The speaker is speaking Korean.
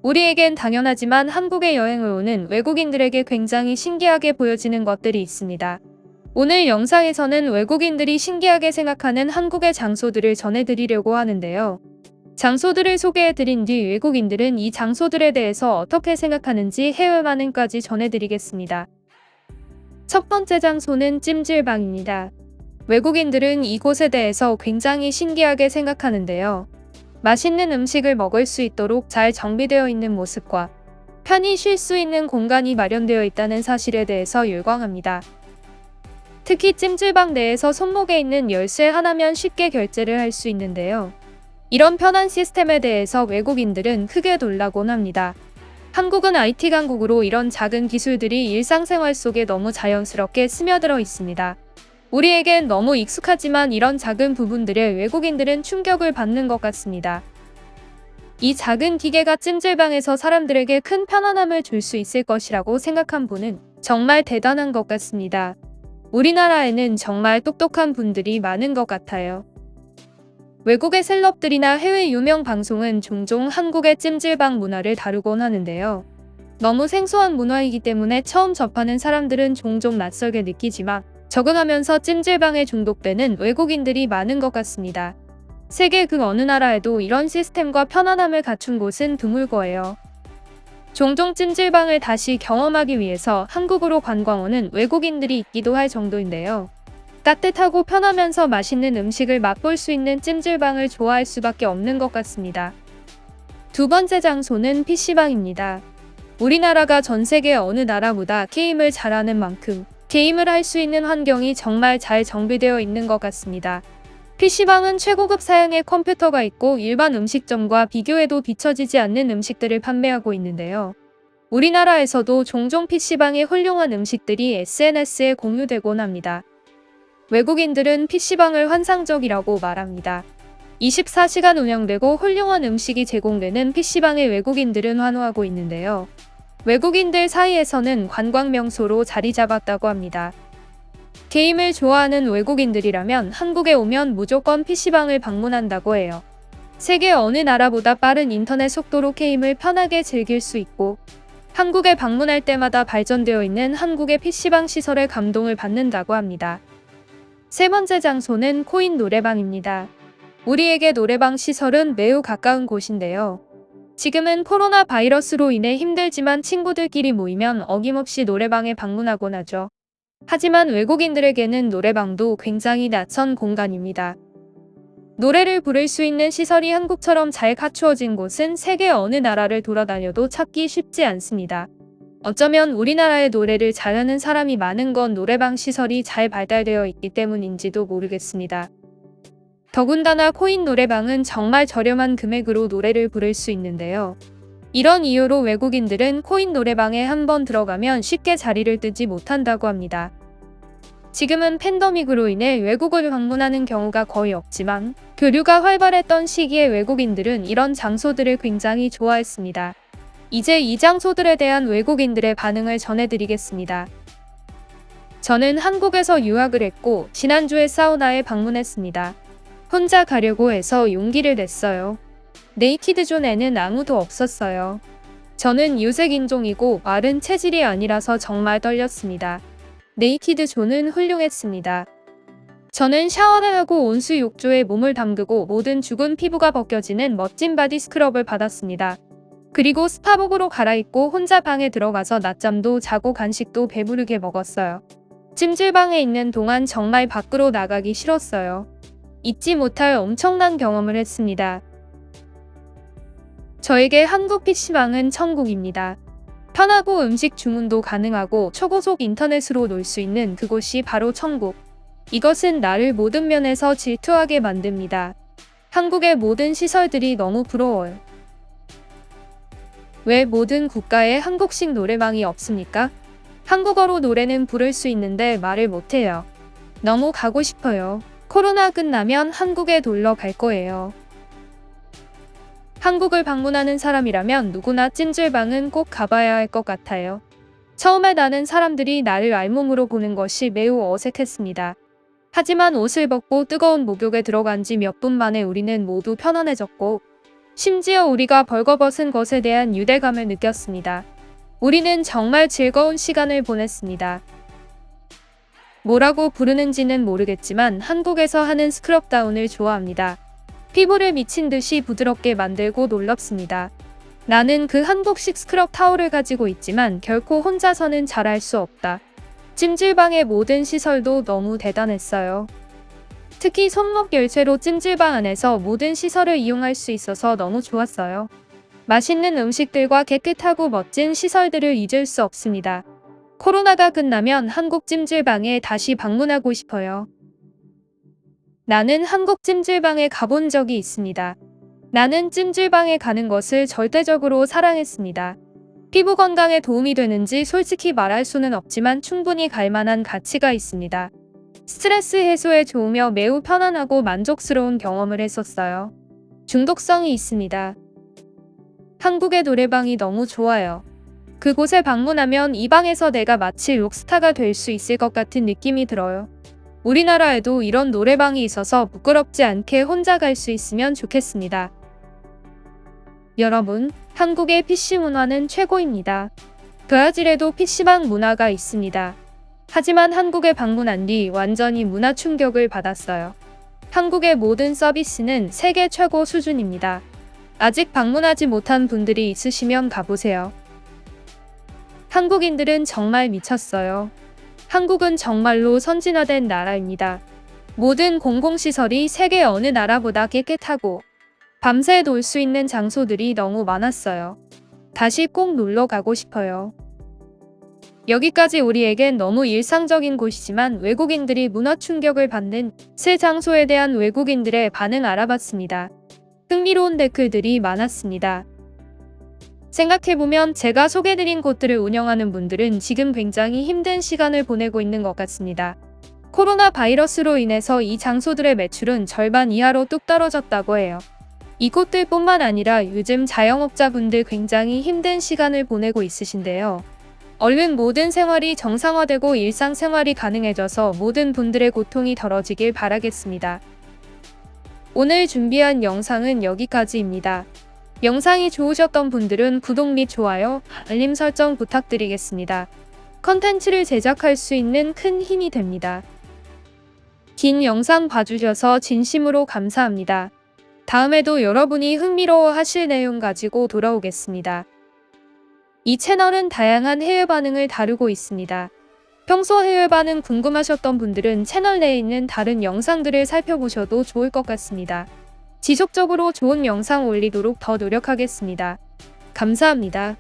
우리에겐 당연하지만 한국에 여행을 오는 외국인들에게 굉장히 신기하게 보여지는 것들이 있습니다. 오늘 영상에서는 외국인들이 신기하게 생각하는 한국의 장소들을 전해드리려고 하는데요. 장소들을 소개해드린 뒤 외국인들은 이 장소들에 대해서 어떻게 생각하는지 해외 반응까지 전해드리겠습니다. 첫 번째 장소는 찜질방입니다. 외국인들은 이곳에 대해서 굉장히 신기하게 생각하는데요. 맛있는 음식을 먹을 수 있도록 잘 정비되어 있는 모습과 편히 쉴 수 있는 공간이 마련되어 있다는 사실에 대해서 열광합니다. 특히 찜질방 내에서 손목에 있는 열쇠 하나면 쉽게 결제를 할 수 있는데요. 이런 편한 시스템에 대해서 외국인들은 크게 놀라곤 합니다. 한국은 IT 강국으로 이런 작은 기술들이 일상생활 속에 너무 자연스럽게 스며들어 있습니다. 우리에겐 너무 익숙하지만 이런 작은 부분들에 외국인들은 충격을 받는 것 같습니다. 이 작은 기계가 찜질방에서 사람들에게 큰 편안함을 줄 수 있을 것이라고 생각한 분은 정말 대단한 것 같습니다. 우리나라에는 정말 똑똑한 분들이 많은 것 같아요. 외국의 셀럽들이나 해외 유명 방송은 종종 한국의 찜질방 문화를 다루곤 하는데요. 너무 생소한 문화이기 때문에 처음 접하는 사람들은 종종 낯설게 느끼지만 적응하면서 찜질방에 중독되는 외국인들이 많은 것 같습니다. 세계 그 어느 나라에도 이런 시스템과 편안함을 갖춘 곳은 드물 거예요. 종종 찜질방을 다시 경험하기 위해서 한국으로 관광 오는 외국인들이 있기도 할 정도인데요. 따뜻하고 편하면서 맛있는 음식을 맛볼 수 있는 찜질방을 좋아할 수밖에 없는 것 같습니다. 두 번째 장소는 PC방입니다. 우리나라가 전 세계 어느 나라보다 게임을 잘하는 만큼 게임을 할 수 있는 환경이 정말 잘 정비되어 있는 것 같습니다. PC방은 최고급 사양의 컴퓨터가 있고 일반 음식점과 비교해도 비춰지지 않는 음식들을 판매하고 있는데요. 우리나라에서도 종종 PC방의 훌륭한 음식들이 SNS에 공유되곤 합니다. 외국인들은 PC방을 환상적이라고 말합니다. 24시간 운영되고 훌륭한 음식이 제공되는 PC방에 외국인들은 환호하고 있는데요. 외국인들 사이에서는 관광 명소로 자리 잡았다고 합니다. 게임을 좋아하는 외국인들이라면 한국에 오면 무조건 PC방을 방문한다고 해요. 세계 어느 나라보다 빠른 인터넷 속도로 게임을 편하게 즐길 수 있고 한국에 방문할 때마다 발전되어 있는 한국의 PC방 시설에 감동을 받는다고 합니다. 세 번째 장소는 코인 노래방입니다. 우리에게 노래방 시설은 매우 가까운 곳인데요. 지금은 코로나 바이러스로 인해 힘들지만 친구들끼리 모이면 어김없이 노래방에 방문하곤 하죠. 하지만 외국인들에게는 노래방도 굉장히 낯선 공간입니다. 노래를 부를 수 있는 시설이 한국처럼 잘 갖추어진 곳은 세계 어느 나라를 돌아다녀도 찾기 쉽지 않습니다. 어쩌면 우리나라의 노래를 잘하는 사람이 많은 건 노래방 시설이 잘 발달되어 있기 때문인지도 모르겠습니다. 더군다나 코인 노래방은 정말 저렴한 금액으로 노래를 부를 수 있는데요. 이런 이유로 외국인들은 코인 노래방에 한번 들어가면 쉽게 자리를 뜨지 못한다고 합니다. 지금은 팬데믹으로 인해 외국을 방문하는 경우가 거의 없지만 교류가 활발했던 시기에 외국인들은 이런 장소들을 굉장히 좋아했습니다. 이제 이 장소들에 대한 외국인들의 반응을 전해드리겠습니다. 저는 한국에서 유학을 했고 지난주에 사우나에 방문했습니다. 혼자 가려고 해서 용기를 냈어요. 네이키드 존에는 아무도 없었어요. 저는 유색 인종이고 마른 체질이 아니라서 정말 떨렸습니다. 네이키드 존은 훌륭했습니다. 저는 샤워를 하고 온수 욕조에 몸을 담그고 모든 죽은 피부가 벗겨지는 멋진 바디 스크럽을 받았습니다. 그리고 스파복으로 갈아입고 혼자 방에 들어가서 낮잠도 자고 간식도 배부르게 먹었어요. 찜질방에 있는 동안 정말 밖으로 나가기 싫었어요. 잊지 못할 엄청난 경험을 했습니다. 저에게 한국 PC방은 천국입니다. 편하고 음식 주문도 가능하고 초고속 인터넷으로 놀 수 있는 그곳이 바로 천국. 이것은 나를 모든 면에서 질투하게 만듭니다. 한국의 모든 시설들이 너무 부러워요. 왜 모든 국가에 한국식 노래방이 없습니까? 한국어로 노래는 부를 수 있는데 말을 못해요. 너무 가고 싶어요. 코로나 끝나면 한국에 놀러 갈 거예요. 한국을 방문하는 사람이라면 누구나 찜질방은 꼭 가봐야 할 것 같아요. 처음에 나는 사람들이 나를 알몸으로 보는 것이 매우 어색했습니다. 하지만 옷을 벗고 뜨거운 목욕에 들어간 지 몇 분 만에 우리는 모두 편안해졌고 심지어 우리가 벌거벗은 것에 대한 유대감을 느꼈습니다. 우리는 정말 즐거운 시간을 보냈습니다. 뭐라고 부르는지는 모르겠지만 한국에서 하는 스크럽다운을 좋아합니다. 피부를 미친 듯이 부드럽게 만들고 놀랍습니다. 나는 그 한국식 스크럽 타올을 가지고 있지만 결코 혼자서는 잘할 수 없다. 찜질방의 모든 시설도 너무 대단했어요. 특히 손목 열쇠로 찜질방 안에서 모든 시설을 이용할 수 있어서 너무 좋았어요. 맛있는 음식들과 깨끗하고 멋진 시설들을 잊을 수 없습니다. 코로나가 끝나면 한국 찜질방에 다시 방문하고 싶어요. 나는 한국 찜질방에 가본 적이 있습니다. 나는 찜질방에 가는 것을 절대적으로 사랑했습니다. 피부 건강에 도움이 되는지 솔직히 말할 수는 없지만 충분히 갈 만한 가치가 있습니다. 스트레스 해소에 좋으며 매우 편안하고 만족스러운 경험을 했었어요. 중독성이 있습니다. 한국의 노래방이 너무 좋아요. 그곳에 방문하면 이 방에서 내가 마치 록스타가 될 수 있을 것 같은 느낌이 들어요. 우리나라에도 이런 노래방이 있어서 부끄럽지 않게 혼자 갈 수 있으면 좋겠습니다. 여러분, 한국의 PC 문화는 최고입니다. 브라질에도 PC방 문화가 있습니다. 하지만 한국에 방문한 뒤 완전히 문화 충격을 받았어요. 한국의 모든 서비스는 세계 최고 수준입니다. 아직 방문하지 못한 분들이 있으시면 가보세요. 한국인들은 정말 미쳤어요. 한국은 정말로 선진화된 나라입니다. 모든 공공시설이 세계 어느 나라보다 깨끗하고 밤새 놀 수 있는 장소들이 너무 많았어요. 다시 꼭 놀러 가고 싶어요. 여기까지 우리에겐 너무 일상적인 곳이지만 외국인들이 문화 충격을 받는 새 장소에 대한 외국인들의 반응 알아봤습니다. 흥미로운 댓글들이 많았습니다. 생각해보면 제가 소개드린 곳들을 운영하는 분들은 지금 굉장히 힘든 시간을 보내고 있는 것 같습니다. 코로나 바이러스로 인해서 이 장소들의 매출은 절반 이하로 뚝 떨어졌다고 해요. 이곳들뿐만 아니라 요즘 자영업자분들 굉장히 힘든 시간을 보내고 있으신데요. 얼른 모든 생활이 정상화되고 일상생활이 가능해져서 모든 분들의 고통이 덜어지길 바라겠습니다. 오늘 준비한 영상은 여기까지입니다. 영상이 좋으셨던 분들은 구독 및 좋아요, 알림 설정 부탁드리겠습니다. 컨텐츠를 제작할 수 있는 큰 힘이 됩니다. 긴 영상 봐주셔서 진심으로 감사합니다. 다음에도 여러분이 흥미로워 하실 내용 가지고 돌아오겠습니다. 이 채널은 다양한 해외 반응을 다루고 있습니다. 평소 해외 반응 궁금하셨던 분들은 채널 내에 있는 다른 영상들을 살펴보셔도 좋을 것 같습니다. 지속적으로 좋은 영상 올리도록 더 노력하겠습니다. 감사합니다.